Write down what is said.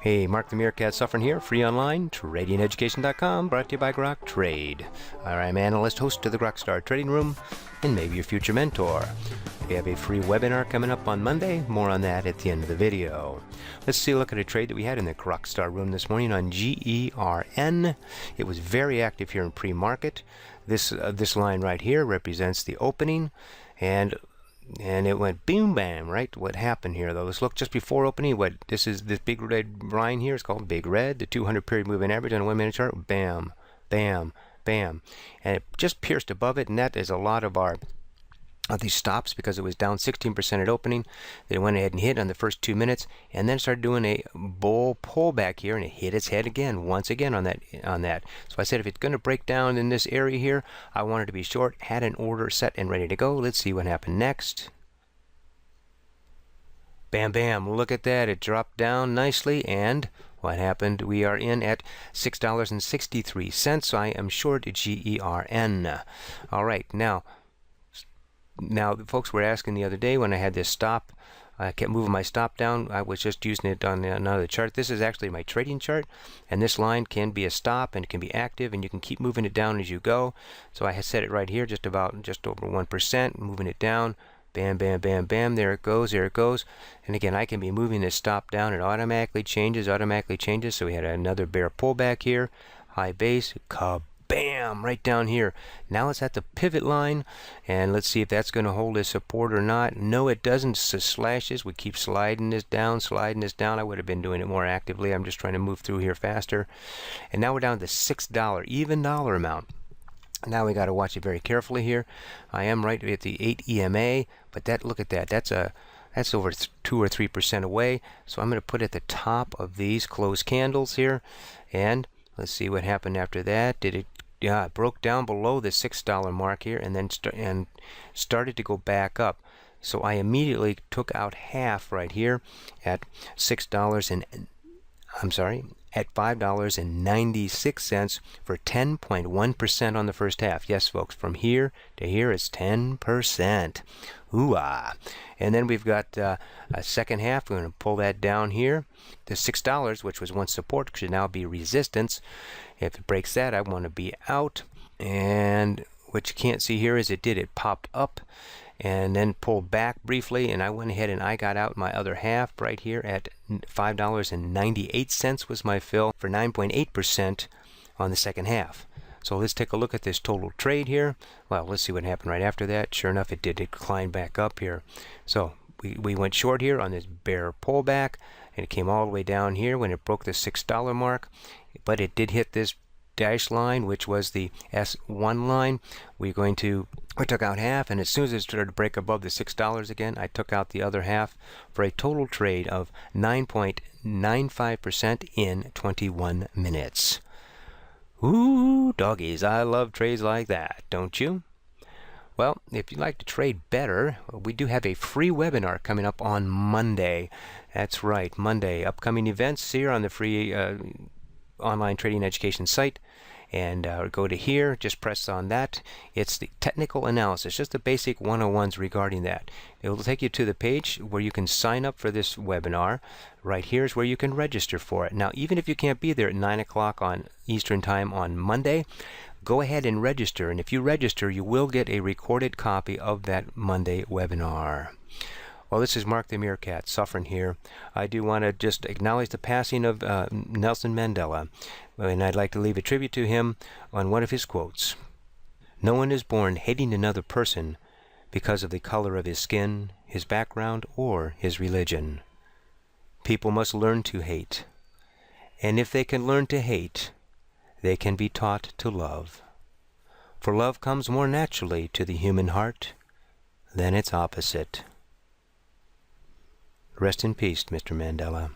Hey, Mark the Meerkat Suffering here, free online, tradingeducation.com, brought to you by Grok Trade. I'm analyst, host of the Grokstar Trading Room, and maybe your future mentor. We have a free webinar coming up on Monday, more on that at the end of the video. Let's see a look at a trade that we had in the Grokstar room this morning on GERN. It was very active here in pre-market. This line right here represents the opening, and it went boom bam, right? What happened here though? Let's look just before opening. This big red line here is called Big Red, the 200 period moving average on a 1 minute chart. Bam, bam, bam, and it just pierced above it, and that is a lot of these stops because it was down 16% at opening. Then it went ahead and hit on the first 2 minutes, and then started doing a bull pullback here, and it hit its head again, once again on that. So I said if it's going to break down in this area here, I wanted to be short. Had an order set and ready to go. Let's see what happened next. Bam, bam! Look at that. It dropped down nicely, and what happened? We are in at $6.63. So I am short GERN. All right, now, the folks were asking the other day when I had this stop, I kept moving my stop down. I was just using it on another chart. This is actually my trading chart, and this line can be a stop and it can be active, and you can keep moving it down as you go. So I had set it right here, just over 1%, moving it down. Bam, bam, bam, bam. There it goes, there it goes. And again, I can be moving this stop down. It automatically changes. So we had another bear pullback here, high base, bam, right down here. Now it's at the pivot line, and let's see if that's going to hold as support or not. No, it doesn't. Slashes. We keep sliding this down. I would have been doing it more actively. I'm just trying to move through here faster. And now we're down to $6, even dollar amount. Now we got to watch it very carefully here. I am right at the 8 EMA, but look at that. That's over 2 or 3% away. So I'm going to put it at the top of these closed candles here, and let's see what happened after that. Yeah, it broke down below the $6 mark here, and then started to go back up. So I immediately took out half right here at at $5.96 for 10.1% on the first half. Yes, folks, from here to here is 10%. Ooh-ah. And then we've got a second half. We're going to pull that down here. The $6, which was once support, should now be resistance. If it breaks that, I want to be out. And what you can't see here is it popped up and then pulled back briefly, and I went ahead and I got out my other half right here at $5.98 was my fill for 9.8% on the second half. So let's take a look at this total trade here. Well, let's see what happened right after that. Sure enough, it did decline back up here. So we went short here on this bear pullback, and it came all the way down here when it broke the $6 mark, but it did hit this dash line, which was the S1 line. We took out half, and as soon as it started to break above the $6 again, I took out the other half for a total trade of 9.95% in 21 minutes. Ooh, doggies, I love trades like that, don't you? Well, if you'd like to trade better, we do have a free webinar coming up on Monday. That's right, Monday. Upcoming events here on the free online trading education site, and go to here, just press on that. It's the technical analysis, just the basic 101s regarding that. It will take you to the page where you can sign up for this webinar. Right here is where you can register for it. Now, even if you can't be there at 9 o'clock on Eastern Time on Monday, go ahead and register, and if you register, you will get a recorded copy of that Monday webinar. Well, this is Mark the Meerkat Suffering here. I do want to just acknowledge the passing of Nelson Mandela, and I'd like to leave a tribute to him on one of his quotes. "No one is born hating another person because of the color of his skin, his background, or his religion. People must learn to hate, and if they can learn to hate, they can be taught to love. For love comes more naturally to the human heart than its opposite." Rest in peace, Mr. Mandela.